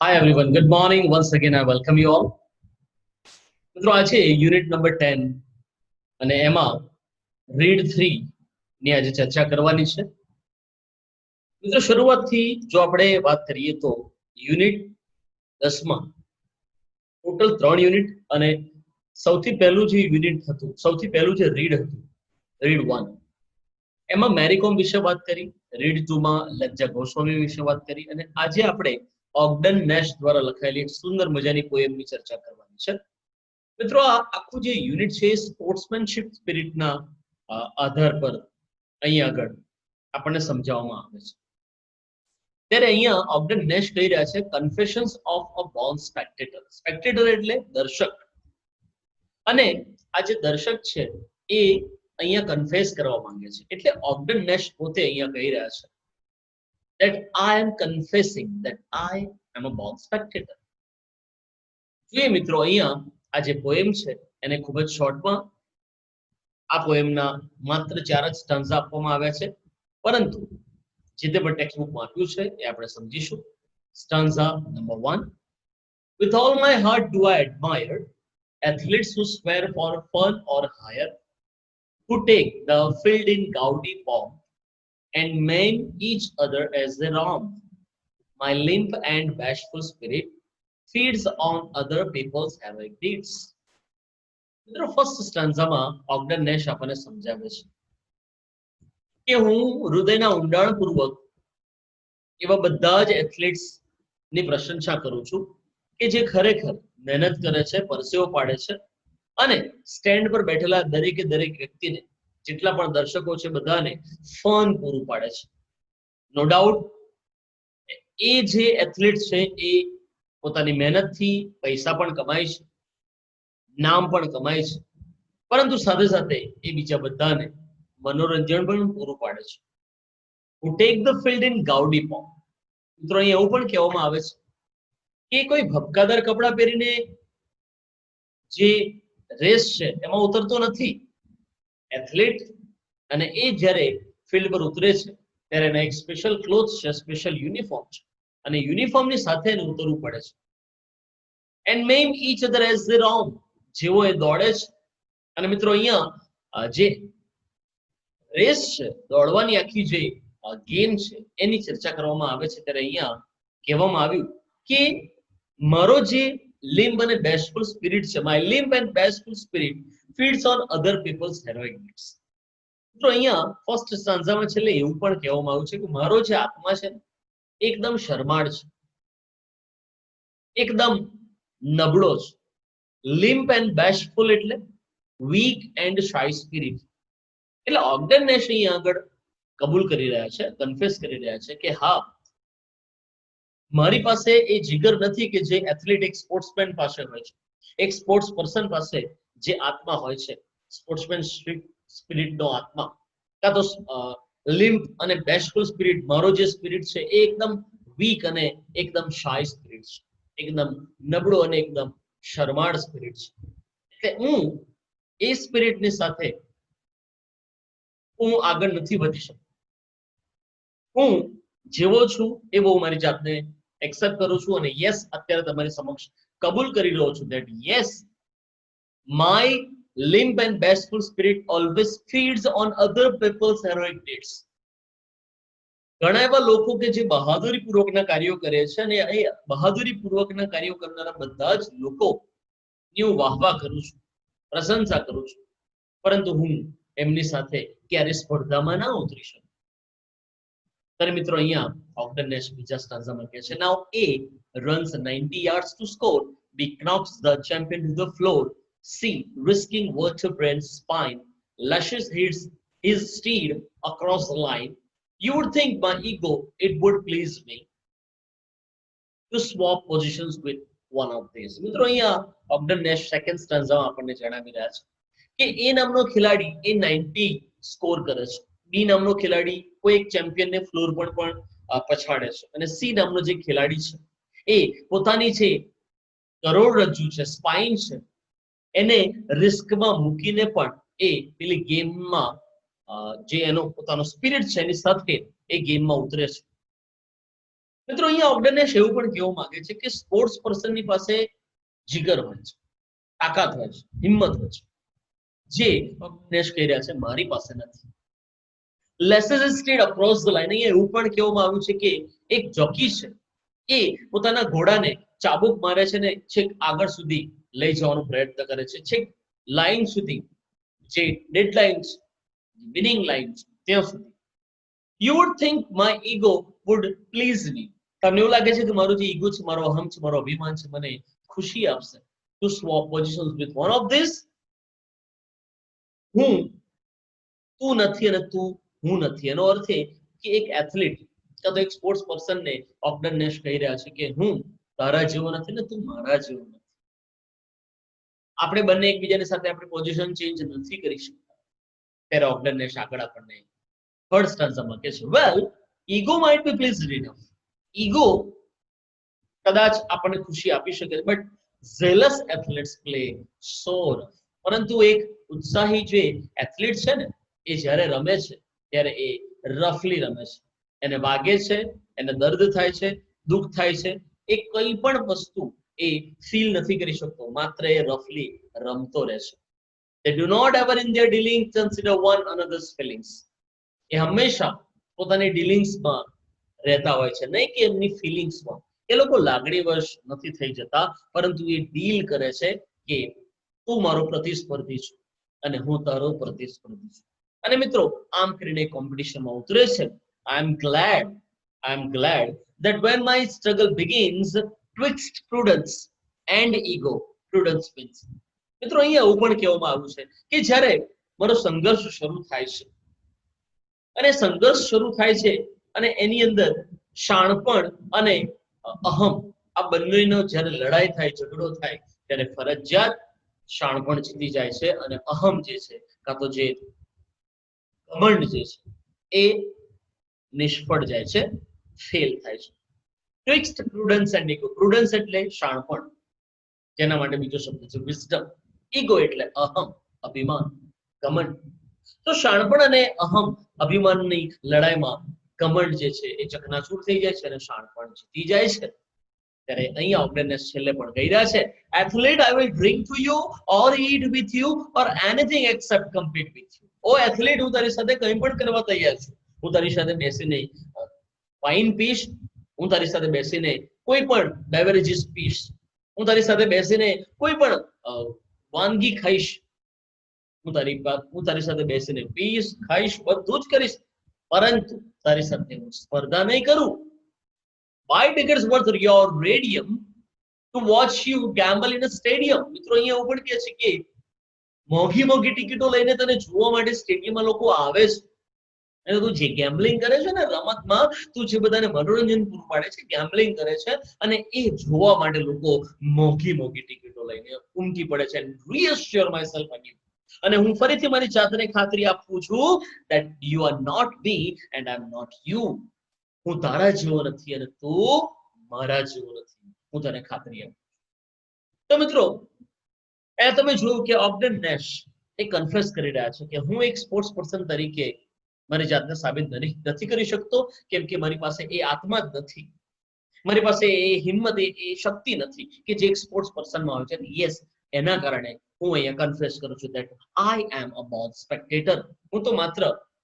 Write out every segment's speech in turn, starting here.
Hi everyone, good morning. Once again, I welcome you all. મિત્રો આજે unit number 10 અને એમાં રીડ 3 ની આજે ચર્ચા કરવાની છે. મિત્રો શરૂઆતથી જો આપણે વાત કરીએ તો યુનિટ 10 માં ટોટલ 3 યુનિટ અને સૌથી પહેલું જે યુનિટ હતું, સૌથી પહેલું જે રીડ હતું, રીડ 1, એમાં મેરીકોમ વિશે વાત કરી. રીડ 2 માં લજ્જા ગોસ્વામી વિશે વાત કરી અને આજે આપણે ઓગ્ડન નેશ દ્વારા લખાયેલી એક સુંદર મજાની પોએમની ચર્ચા કરવાની છે. મિત્રો આ આખું જે યુનિટ છે સ્પોર્ટ્સમેનશિપ સ્પિરિટના આધાર પર અહીં આગળ આપણને સમજાવવામાં આવે છે. ત્યારે અહીંયા ઓગ્ડન નેશ કહી રહ્યા છે confessions of a born spectator. Spectator એટલે દર્શક, અને આ જે દર્શક છે એ અહીંયા કન્ફેસ કરવા માંગે છે. એટલે ઓગ્ડન નેશ પોતે અહીંયા કહી રહ્યા છે that I am confessing that I am a born spectator. જોઈએ મિત્રો અહીંયા આ જે પોએમ છે એને ખૂબ જ શોર્ટમાં આ પોએમના માત્ર 4 જ સ્ટન્ઝા આપવામાં આવ્યા છે, પરંતુ જે તે પણ ટેક્સ્ટબુકમાં આપ્યું છે એ આપણે સમજીશું. સ્ટન્ઝા number 1. With all my heart do I admire athletes who swear for fun or hire, who take the field in gaudy pomp and maim each other as they romp. My limp and bashful spirit feeds on other people's heroic deeds. મિત્રો first સ્ટાન્ઝામાં ઓગ્ડન નેશ આપણને સમજાવે છે કે હું હૃદયના ઊંડાણપૂર્વક એવા બધા જ એથ્લેટ્સ ની પ્રશંસા કરું છું કે જે ખરેખર મહેનત કરે છે, પરસેવો પાડે છે અને સ્ટેન્ડ પર બેઠેલા દરેકે દરેક વ્યક્તિને, જેટલા પણ દર્શકો છે બધાને ફન પૂરું પાડે છે. નો ડાઉટ એ જે એથ્લેટ છે એ પોતાની મહેનતથી પૈસા પણ કમાય છે, નામ પણ કમાય છે, પરંતુ સાથે સાથે એ બીજા બધાને મનોરંજન પણ પૂરું પાડે છે. Who take the field in gaudy pomp. મિત્રો અહીં એવું પણ કહેવામાં આવે છે કે કોઈ ભપકાદાર કપડાં પહેરીને જે રેસ છે એમાં ઉતરતો નથી. એથ્લેટ અને એ જ્યારે ફિલ્ડ પર ઉતરે છે ત્યારે એના એક સ્પેશિયલ ક્લોથ્સ છે, સ્પેશિયલ યુનિફોર્મ છે, અને યુનિફોર્મની સાથે એને ઉતરવું પડે છે. And maim each other as they roam. જેવો એ દોડે છે, અને મિત્રો અહીંયા જે રેસ છે, દોડવાની આખી જે ગેમ છે એની ચર્ચા કરવામાં આવે છે ત્યારે અહીંયા કહેવામાં આવ્યું કે મારો જે લિમ્બ અને બેશફુલ સ્પિરિટ છે, my limp and bashful spirit feeds on other peoples heroic deeds. તો અહીંયા ફર્સ્ટ સ્ટાન્ઝામાં છેલ્લે એવું પણ કહેવામાં આવ્યું છે કે મારો જે આત્મા છે એકદમ શરમાળ છે, એકદમ નબળો છે. લિમ્પ એન્ડ બેશફુલ એટલે વીક એન્ડ શાય સ્પિરિટ. એટલે ઓગ્ડન નેશ અહીંયા આગળ કબૂલ કરી રહ્યા છે, કન્ફેસ કરી રહ્યા છે કે હા, મારી પાસે એ જીગર નથી કે જે એથ્લેટ એક સ્પોર્ટ્સમેન પાસે હોય છે, એક સ્પોર્ટ્સ પર્સન પાસે જે આત્મા હોય છે, સ્પોર્ટ્સમેન સ્પિરિટનો આત્મા, કાં તો લિમ્પ અને બેશફુલ સ્પિરિટ, મારો જે સ્પિરિટ છે એ એકદમ વીક અને એકદમ શાય સ્પિરિટ છે, એકદમ નબળો અને એકદમ શરમાળ સ્પિરિટ છે. એટલે હું એ સ્પિરિટની સાથે હું આગળ નથી વધી શકતો. હું જેવો છું એવો મારી જાતને એક્સેપ્ટ કરું છું અને યસ, અત્યારે તમારી સમક્ષ કબૂલ કરી રહ્યો છું that yes, my limp and bashful spirit always feeds on other people's heroic deeds. ઘણા એવા લોકો કે જે બહાદુરી પૂર્વકના કાર્યો કરે છે અને એ બહાદુરી પૂર્વકના કાર્યો કરનારા બધા જ લોકો ની હું વાહવા કરું છું, પ્રશંસા કરું છું, પરંતુ હું એમની સાથે ક્યારે સ્પર્ધામાં ના ઉતરી શકું. ત્યારે મિત્રો અહીંયા ઓગ્ડન નેશ બીજા સ્ટાન્ઝામાં કહે છે now A runs 90 yards to score, B knocks the champion to the floor, C risking vertebrae and spine lashes his steed across the line. You would think my ego it would please me to swap positions with one of these. મિત્રો અહીંયા ઓગ્ડન નેશ second સ્ટાન્ઝામાં આપણને જણાવી રહ્યા છે કે એ નામનો ખેલાડી એ 90 score કરે છે, બી નામનો ખેલાડી કોઈ એક ચેમ્પિયનને ફ્લોર પર પણ પછાડે છે, અને સી નામનો જે ખેલાડી છે એ પોતાની જે કરોડરજ્જુ છે, સ્પાઇન છે, એને રિસ્કમાં મૂકીને પણ એ પેલી ગેમમાં જે એનો પોતાનો સ્પિરિટ છે એની સાથે એ ગેમમાં ઉતરે છે. મિત્રો અહીંયા ઓગ્ડનેશ એવું પણ કહેવા માંગે છે કે સ્પોર્ટ્સ પર્સનની પાસે જીગર હોય છે, તાકાત હોય છે, હિંમત હોય છે, જે ઓગ્ડનેશ કહી રહ્યા છે મારી પાસે નથી. લેસેસ સ્ટેડ અક્રોસ ધ લાઇન. અહીંયા એવું પણ કહેવામાં આવ્યું છે કે એક જોકી છે એ પોતાના ઘોડાને ચાબુક મારે છે ને છેક આગળ સુધી લઈ જવાનો પ્રયત્ન કરે છે, છેક લાઈન સુધી, જે ડેડલાઇન છે, વિનિંગ લાઈન છે ત્યાં સુધી. You would think my ego would please me. તમને એવું લાગે છે કે મારું જે ઈગો છે, મારો અહમ છે, મારો અભિમાન છે, મને ખુશી આપશે to swap positions with one of these. હું તું નથી અને તું હું નથી. એનો અર્થ એ કે એક એથ્લીટ કાં તો એક સ્પોર્ટ્સ પર્સનને ઓગ્ડનેશ કહી રહ્યા છે કે હું તારા જેવો નથી ને તું મારા જેવો નથી. આપણે બંને એકબીજાની સાથે આપણી પોઝિશન ચેન્જ નથી કરી શકતા. ત્યારે ઓગ્ડનેશ આગળ આપણને થર્ડ સ્ટાન્ઝામાં કહે છે, well ego might be pleased enough. Ego કદાચ આપણને ખુશી આપી શકે, but jealous athletes play so rough. પરંતુ એક ઉત્સાહી જે એથ્લીટ છે ને, એ જ્યારે રમે છે ત્યારે એ રફલી રમે છે. એને વાગે છે, એને દર્દ થાય છે, દુઃખ થાય છે, એ કંઈ પણ વસ્તુ એ ફીલ નથી કરી શકતો, માત્ર એ રફલી રમતો રહે છે. They do not ever in their dealings consider one another's feelings. એ હંમેશા પોતાની ડીલિંગ્સમાં રહેતા હોય છે, નહીં કે એમની ફિલિંગ્સમાં. એ લોકો લાગણીવશ નથી થઈ જતા, પરંતુ એ ડીલ કરે છે કે તું મારો પ્રતિસ્પર્ધી છું અને હું તારો પ્રતિસ્પર્ધી છું. અને મિત્રો આમ કરીને કોમ્પિટિશનમાં ઉતરે છે. I am glad that when my struggle begins, twixt prudence and ego, prudence wins. મિત્રો અહીંયા એવું પણ કહેવામાં આવ્યું છે કે જ્યારે મારો સંઘર્ષ શરૂ થાય છે, અને સંઘર્ષ શરૂ થાય છે અને એની અંદર શાણપણ અને અહમ, આ બંનેનો જ્યારે લડાઈ થાય, ઝઘડો થાય, ત્યારે ફરજિયાત શાણપણ જીતી જાય છે અને અહમ જે છે, કાં તો જે ઘમંડ જે છે, એ નિષ્ફળ જાય છે, ફેલ થાય છે. ટ્વિક્સ્ટ પ્રુડન્સ એન્ડ ઈગો. પ્રુડન્સ એટલે શાણપણ, જેના માટે બીજો શબ્દ છે વિઝડમ. ઈગો એટલે અહમ, અભિમાન, ઘમંડ. તો શાણપણ અને અહમ અભિમાનની લડાઈમાં ઘમંડ જે છે એ ચકનાચૂર થઈ જાય છે અને શાણપણ જીતી જાય છે. ત્યારે અહીંયા ઓગ્ડનેશ છેલ્લે પણ કહી રહ્યા છે, athlete I will drink to you or eat with you or anything except compete with you. ઓ એથ્લેટ, હું તારી સાથે કંઈ પણ કરવા તૈયાર છું. હું તારી સાથે બેસીને વાઇન પીશ, હું તારી સાથે બેસીને કોઈ પણ બેવરેજીસ પીશ, હું તારી સાથે બેસીને કોઈ પણ વાનગી ખાઈશ, હું તારી સાથે બેસીને પીશ, ખાઈશ, બધું જ કરીશ, પરંતુ તારી સાથે હું સ્પર્ધા નહીં કરું. buy tickets worth your radium to watch you gamble in a stadium. મિત્રો અહીંયા એવું પણ કહે છે કે મોંઘી ટિકિટો લઈને તને જોવા માટે સ્ટેડિયમમાં લોકો આવે છે, અને તું જે ગેમ્બલિંગ કરે છે ને રમતમાં, તું જે બધાને મનોરંજન પૂરું પાડે છે, ગેમ્બલિંગ કરે છે, અને એ જોવા માટે લોકો મોંઘી ટિકિટો લઈને ઉમટી પડે છે. reassure myself again. અને હું ફરીથી મારી જાતને ખાતરી આપું છું that you are not me and I am not you. હું તારા જેવો નથી અને તું મારા જેવો નથી. હું તને ખાતરી આપું. તો મિત્રો એ તમે જોયું કે ઓગ્ડનેશ એ કન્ફેસ કરી રહ્યા છે કે હું એક સ્પોર્ટ્સ પર્સન તરીકે મારી જાતને સાબિત નથી કરી શકતો, કેમ કે મારી પાસે એ આત્મા જ નથી, મારી પાસે એ હિંમત, એ શક્તિ નથી કે જે એક સ્પોર્ટ્સ પર્સનમાં હોય છે. યસ, એના કારણે હું અહીંયા કન્ફેસ કરું છું that I am a born spectator. હું તો માત્ર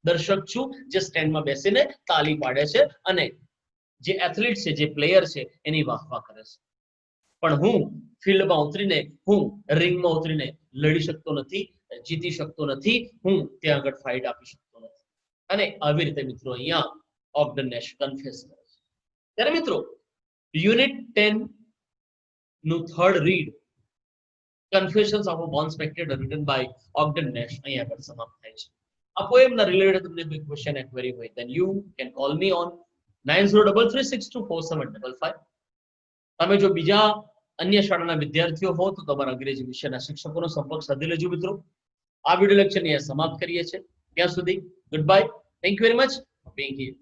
દર્શક છું જે સ્ટેન્ડમાં બેસીને તાલી પાડે છે અને જે એથ્લીટ છે, જે પ્લેયર છે, એની વાહવા કરે છે. પણ હું ફિલ્ડમાં ઉતરીને, હું રિંગમાં ઉતરીને લડી શકતો નથી, જીતી શકતો નથી, હું ત્યાં આગળ ફાઇટ આપી શકતો નથી. અને આવી રીતે મિત્રો અહીંયા ઓગ્ડનેશ કન્ફેસ કરે છે. ત્યારે મિત્રો યુનિટ 10 નું third read, confessions of a born spectator written by Ogden Nash, અહીંયા આગળ સમાપ્ત થાય છે. આ પોએમના રિલેટેડ તમને કોઈ ક્વેશ્ચન એક્વેરી હોય then you can call me on 9033624755. તમે જો બીજા અન્ય શાળાના વિદ્યાર્થીઓ હો તો તમારા અંગ્રેજી વિષયના શિક્ષકોનો સંપર્ક સાધી લેજો મિત્રો. આ વિડિયો લેક્ચરની સમાપ્ત કરીએ છીએ. ત્યાં સુધી good bye. Thank you very much for being here.